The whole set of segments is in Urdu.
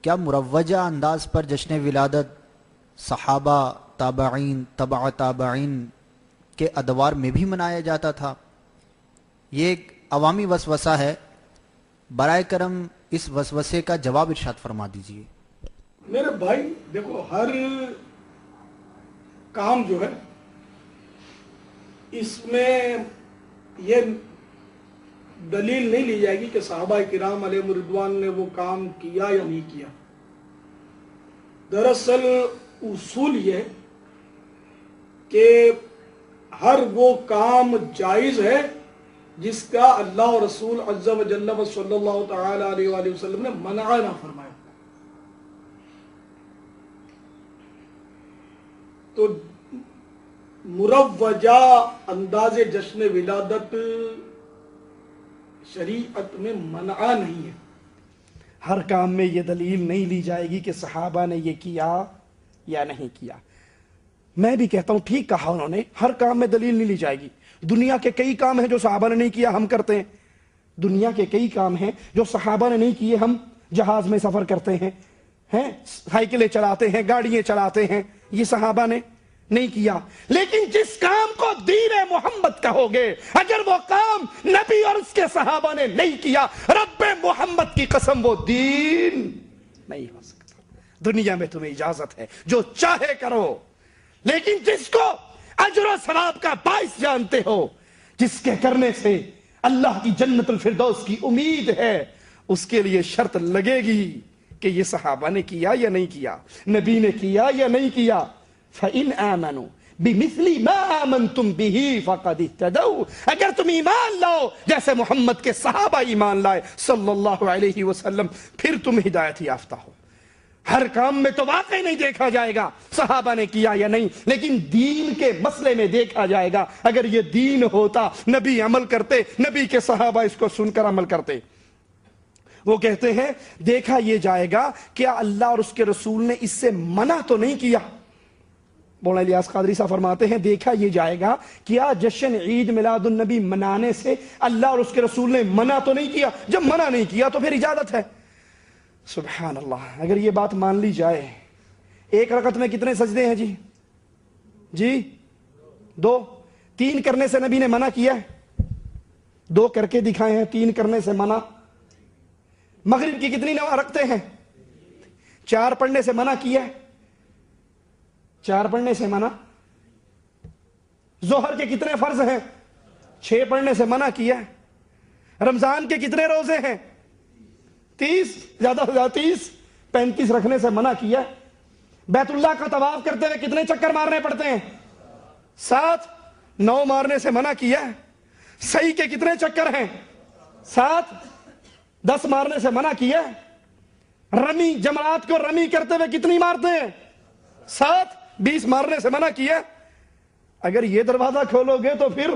کیا مروجہ انداز پر جشن ولادت صحابہ، تابعین، تبع تابعین کے ادوار میں بھی منایا جاتا تھا؟ یہ ایک عوامی وسوسہ ہے، برائے کرم اس وسوسے کا جواب ارشاد فرما دیجیے۔ میرے بھائی دیکھو، ہر کام جو ہے اس میں یہ دلیل نہیں لی جائے گی کہ صحابہ کرام علیہ رضوان نے وہ کام کیا یا نہیں کیا۔ دراصل اصول یہ کہ ہر وہ کام جائز ہے جس کا اللہ و رسول عز و جل و صلی اللہ تعالی علیہ وآلہ وسلم نے منع نہ فرمایا۔ تو مروجہ انداز جشن ولادت شریعت میں منع نہیں ہے۔ ہر کام میں یہ دلیل نہیں لی جائے گی کہ صحابہ نے یہ کیا یا نہیں کیا۔ میں بھی کہتا ہوں ٹھیک کہا انہوں نے، ہر کام میں دلیل نہیں لی جائے گی۔ دنیا کے کئی کام ہیں جو صحابہ نے نہیں کیا، ہم کرتے ہیں۔ دنیا کے کئی کام ہیں جو صحابہ نے نہیں کیے، ہم جہاز میں سفر کرتے ہیں، سائیکلیں چلاتے ہیں، گاڑیاں چلاتے ہیں، یہ صحابہ نے نہیں کیا۔ لیکن جس کام کو دین محمد کہو گے، اگر وہ کام نبی اور اس کے صحابہ نے نہیں کیا، رب محمد کی قسم وہ دین نہیں ہو سکتا۔ دنیا میں تمہیں اجازت ہے جو چاہے کرو، لیکن جس کو اجر و ثواب کا باعث جانتے ہو، جس کے کرنے سے اللہ کی جنت الفردوس کی امید ہے، اس کے لیے شرط لگے گی کہ یہ صحابہ نے کیا یا نہیں کیا، نبی نے کیا یا نہیں کیا۔ فَإِنْ آمَنُوا بِمِثْلِ مَا آمَنْتُمْ بِهِ فَقَدِ اهْتَدَوْا، اگر تم ایمان لاؤ جیسے محمد کے صحابہ ایمان لائے صلی اللہ علیہ وسلم، پھر تم ہدایت یافتہ ہو۔ ہر کام میں تو واقعی نہیں دیکھا جائے گا صحابہ نے کیا یا نہیں، لیکن دین کے مسئلے میں دیکھا جائے گا۔ اگر یہ دین ہوتا، نبی عمل کرتے، نبی کے صحابہ اس کو سن کر عمل کرتے۔ وہ کہتے ہیں دیکھا یہ جائے گا کیا اللہ اور اس کے رسول نے اس سے منع تو نہیں کیا۔ مولانا الیاس قادری صاحب فرماتے ہیں دیکھا یہ جائے گا کیا جشن عید میلاد النبی منانے سے اللہ اور اس کے رسول نے منع تو نہیں کیا۔ جب منع نہیں کیا تو پھر اجازت ہے۔ سبحان اللہ، اگر یہ بات مان لی جائے، ایک رکعت میں کتنے سجدے ہیں جی؟ 2۔ 3 کرنے سے نبی نے منع کیا ہے، 2 کر کے دکھائے ہیں، 3 کرنے سے منع۔ مغرب کی کتنی نماز رکھتے ہیں؟ 4 پڑھنے سے منع کیا ہے، 4 پڑھنے سے منع۔ ظہر کے کتنے فرض ہیں؟ 6 پڑھنے سے منع کیا ہے۔ رمضان کے کتنے روزے ہیں؟ 30، زیادہ سے زیادہ 30، 35 رکھنے سے منع کیا ہے۔ بیت اللہ کا طواف کرتے ہوئے کتنے چکر مارنے پڑتے ہیں؟ 7، 9 مارنے سے منع کیا ہے۔ صحیح کے کتنے چکر ہیں؟ 7، 10 مارنے سے منع کیا ہے۔ رمی، جمرات کو رمی کرتے ہوئے کتنی مارتے ہیں؟ 7، 20 مارنے سے منع کیا ہے۔ اگر یہ دروازہ کھولو گے تو پھر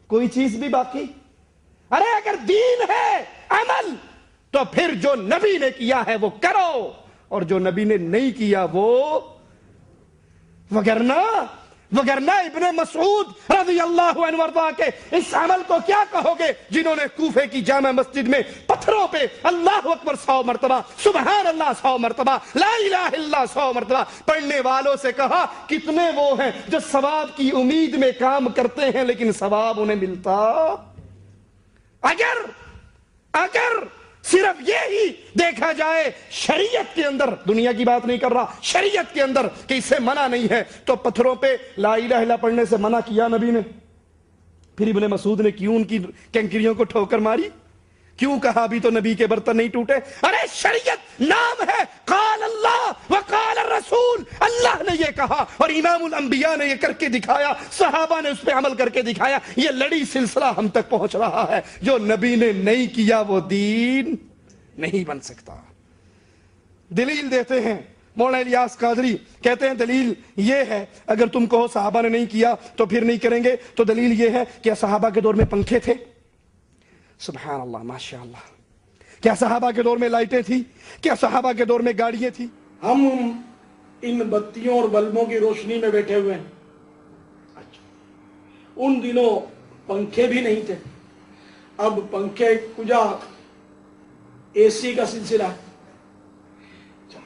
کوئی چیز بھی باقی؟ ارے اگر دین ہے عمل تو پھر جو نبی نے کیا ہے وہ کرو، اور جو نبی نے نہیں کیا وہ وگرنہ ابن مسعود رضی اللہ عنہ وارضا کے اس عمل کو کیا کہو گے جنہوں نے کوفے کی جامع مسجد میں پتھروں پہ اللہ اکبر 100 مرتبہ، سبحان اللہ 100 مرتبہ، لا الہ الا 100 مرتبہ پڑھنے والوں سے کہا کتنے وہ ہیں جو ثواب کی امید میں کام کرتے ہیں لیکن ثواب انہیں ملتا؟ اگر صرف یہی دیکھا جائے شریعت کے اندر، دنیا کی بات نہیں کر رہا، شریعت کے اندر کہ اسے منع نہیں ہے، تو پتھروں پہ لا الہ الا پڑھنے سے منع کیا نبی نے؟ پھر ابن مسعود نے کیوں ان کی کنکریوں کو ٹھوکر ماری؟ کیوں کہا ابھی تو نبی کے برتن نہیں ٹوٹے؟ ارے شریعت نام ہے، قال اللہ وقال الرسول، اللہ نے یہ کہا اور امام الانبیاء نے یہ کر کے دکھایا، صحابہ نے اس پہ عمل کر کے دکھایا۔ یہ لڑی سلسلہ ہم تک پہنچ رہا ہے، جو نبی نے نہیں کیا وہ دین نہیں بن سکتا۔ دلیل دیتے ہیں مولانا الیاس قادری، کہتے ہیں دلیل یہ ہے اگر تم کہو صحابہ نے نہیں کیا تو پھر نہیں کریں گے، تو دلیل یہ ہے کہ صحابہ کے دور میں پنکھے تھے؟ سبحان اللہ، ماشاء اللہ۔ کیا صحابہ کے دور میں لائٹیں تھی؟ کیا صحابہ کے دور میں گاڑیاں تھی؟ ہم ان بتیوں اور بلبوں کی روشنی میں بیٹھے ہوئے ہیں۔ ان دنوں پنکھے بھی نہیں تھے، اب پنکھے کجا، اے سی کا سلسلہ ہے۔